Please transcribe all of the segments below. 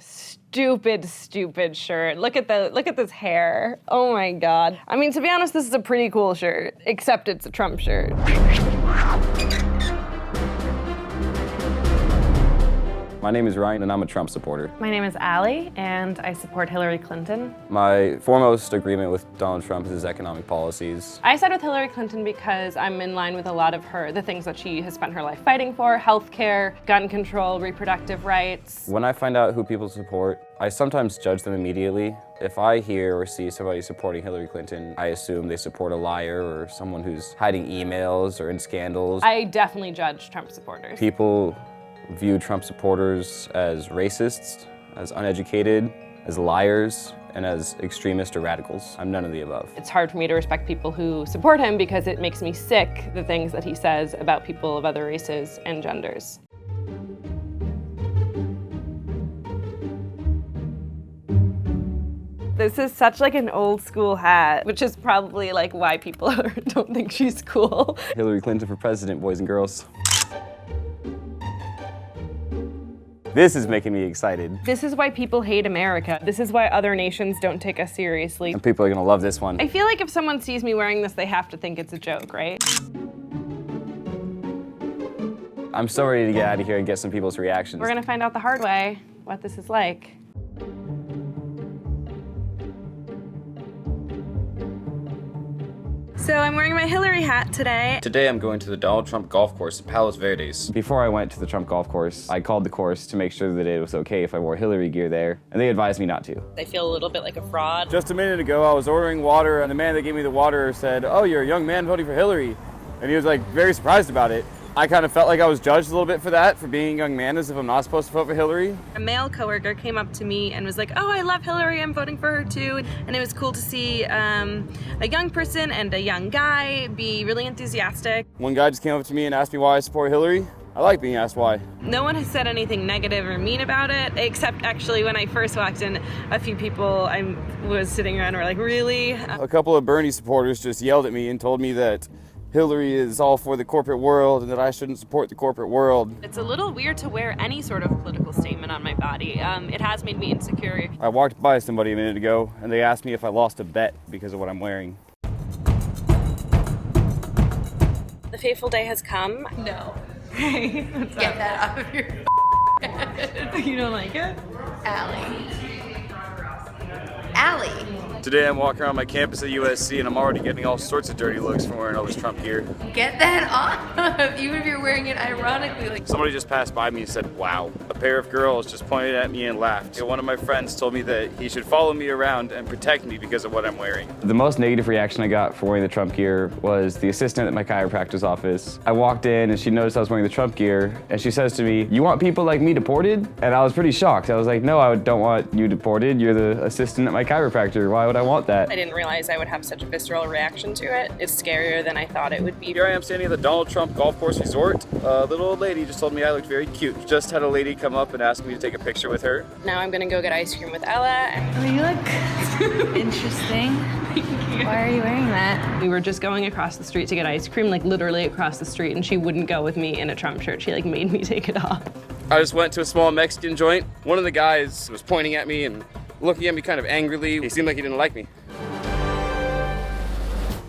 Stupid, stupid shirt. Look at this hair. Oh my God. I mean, to be honest, this is a pretty cool shirt, except it's a Trump shirt. My name is Ryan, and I'm a Trump supporter. My name is Allie, and I support Hillary Clinton. My foremost agreement with Donald Trump is his economic policies. I side with Hillary Clinton because I'm in line with a lot of the things that she has spent her life fighting for: healthcare, gun control, reproductive rights. When I find out who people support, I sometimes judge them immediately. If I hear or see somebody supporting Hillary Clinton, I assume they support a liar or someone who's hiding emails or in scandals. I definitely judge Trump supporters. People view Trump supporters as racists, as uneducated, as liars, and as extremists or radicals. I'm none of the above. It's hard for me to respect people who support him because it makes me sick, the things that he says about people of other races and genders. This is such like an old school hat, which is probably like why people don't think she's cool. Hillary Clinton for president, boys and girls. This is making me excited. This is why people hate America. This is why other nations don't take us seriously. And people are gonna love this one. I feel like if someone sees me wearing this, they have to think it's a joke, right? I'm so ready to get out of here and get some people's reactions. We're gonna find out the hard way what this is like. So I'm wearing my Hillary hat today. Today I'm going to the Donald Trump golf course at Palos Verdes. Before I went to the Trump golf course, I called the course to make sure that it was okay if I wore Hillary gear there, and they advised me not to. I feel a little bit like a fraud. Just a minute ago, I was ordering water, and the man that gave me the water said, "Oh, you're a young man voting for Hillary." And he was like very surprised about it. I kind of felt like I was judged a little bit for that, for being a young man, as if I'm not supposed to vote for Hillary. A male coworker came up to me and was like, "Oh, I love Hillary, I'm voting for her too." And it was cool to see a young person and a young guy be really enthusiastic. One guy just came up to me and asked me why I support Hillary. I like being asked why. No one has said anything negative or mean about it, except actually when I first walked in, a few people I was sitting around were like, "Really?" A couple of Bernie supporters just yelled at me and told me that Hillary is all for the corporate world and that I shouldn't support the corporate world. It's a little weird to wear any sort of political statement on my body. It has made me insecure. I walked by somebody a minute ago and they asked me if I lost a bet because of what I'm wearing. The fateful day has come. No. Hey, Get that out of your head. You don't like it? Allie. Allie. Today I'm walking around my campus at USC and I'm already getting all sorts of dirty looks from wearing all this Trump gear. Get that off. Even if you're wearing it ironically. Like Somebody just passed by me and said, "Wow." A pair of girls just pointed at me and laughed. One of my friends told me that he should follow me around and protect me because of what I'm wearing. The most negative reaction I got for wearing the Trump gear was the assistant at my chiropractor's office. I walked in and she noticed I was wearing the Trump gear and she says to me, "You want people like me deported?" And I was pretty shocked. I was like, "No, I don't want you deported. You're the assistant at my chiropractor. Why would I want that?" I didn't realize I would have such a visceral reaction to it. It's scarier than I thought it would be. Here I am standing at the Donald Trump golf course resort. A little old lady just told me I looked very cute. Just had a lady come up and ask me to take a picture with her. Now I'm gonna go get ice cream with Ella. oh, you look interesting. Why are you wearing that? We were just going across the street to get ice cream, like literally across the street, and she wouldn't go with me in a Trump shirt. She like made me take it off. I just went to a small Mexican joint. One of the guys was pointing at me and looking at me kind of angrily. He seemed like he didn't like me.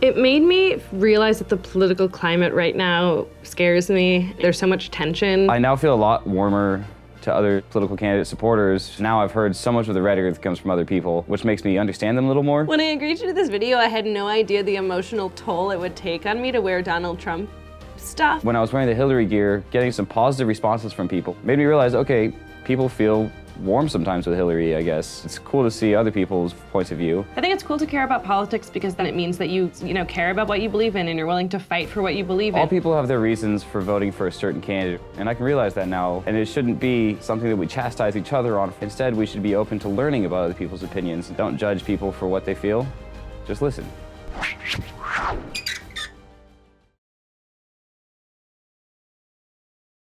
It made me realize that the political climate right now scares me. There's so much tension. I now feel a lot warmer to other political candidate supporters. Now I've heard so much of the rhetoric that comes from other people, which makes me understand them a little more. When I agreed to do this video, I had no idea the emotional toll it would take on me to wear Donald Trump stuff. When I was wearing the Hillary gear, getting some positive responses from people made me realize, okay, people feel warm sometimes with Hillary, I guess. It's cool to see other people's points of view. I think it's cool to care about politics because then it means that you care about what you believe in and you're willing to fight for what you believe in. All people have their reasons for voting for a certain candidate, and I can realize that now, and it shouldn't be something that we chastise each other on. Instead, we should be open to learning about other people's opinions. Don't judge people for what they feel, just listen.